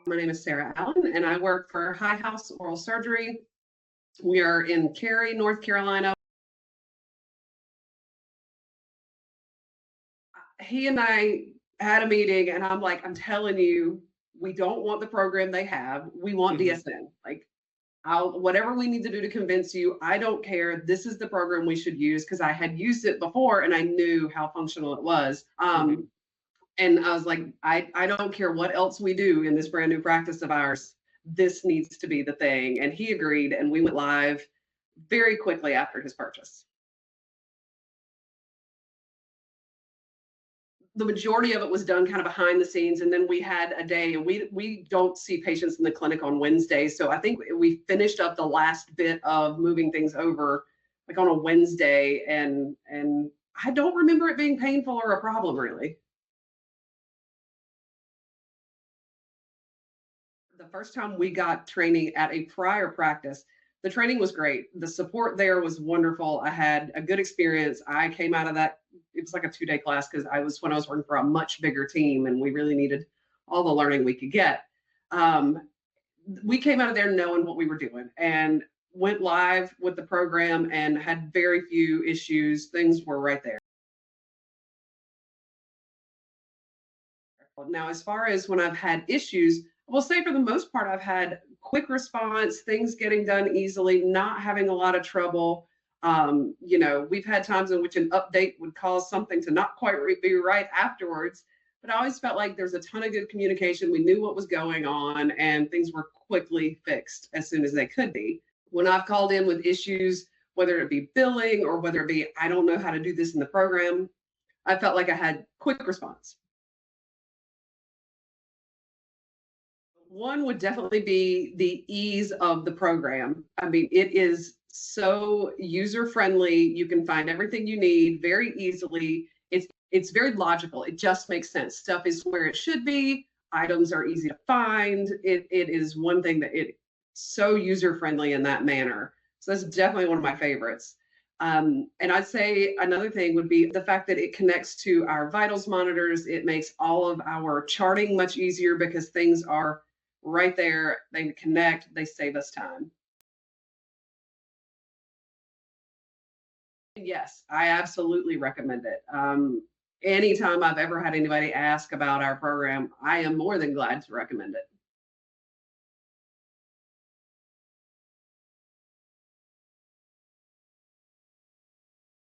My name is Sarah Allen, and I work for High House Oral Surgery. We are in Cary, North Carolina. He and I had a meeting, and I'm like, I'm telling you, we don't want the program they have. We want DSN. Like, whatever we need to do to convince you, I don't care. This is the program we should use, because I had used it before and I knew how functional it was. And I was like, I don't care what else we do in this brand new practice of ours. This needs to be the thing. And he agreed, and we went live very quickly after his purchase. The majority of it was done kind of behind the scenes, and then we had a day, and we don't see patients in the clinic on Wednesdays. So I think we finished up the last bit of moving things over like on a Wednesday, and I don't remember it being painful or a problem really. The first time we got training at a prior practice, the training was great. The support there was wonderful. I had a good experience. I came out of that, it was like a 2-day class, because I was working for a much bigger team and we really needed all the learning we could get. We came out of there knowing what we were doing and went live with the program and had very few issues. Things were right there. Now, as far as when I've had issues, I will say for the most part, I've had quick response, things getting done easily, not having a lot of trouble. We've had times in which an update would cause something to not quite be right afterwards, but I always felt like there's a ton of good communication. We knew what was going on and things were quickly fixed as soon as they could be. When I've called in with issues, whether it be billing or whether it be, I don't know how to do this in the program, I felt like I had quick response. One would definitely be the ease of the program. I mean, it is so user-friendly. You can find everything you need very easily. It's very logical. It just makes sense. Stuff is where it should be. Items are easy to find. It is one thing that it's so user-friendly in that manner. So that's definitely one of my favorites. And I'd say another thing would be the fact that it connects to our vitals monitors. It makes all of our charting much easier because things are right there. They connect, they save us time. Yes, I absolutely recommend it. Anytime I've ever had anybody ask about our program, I am more than glad to recommend it.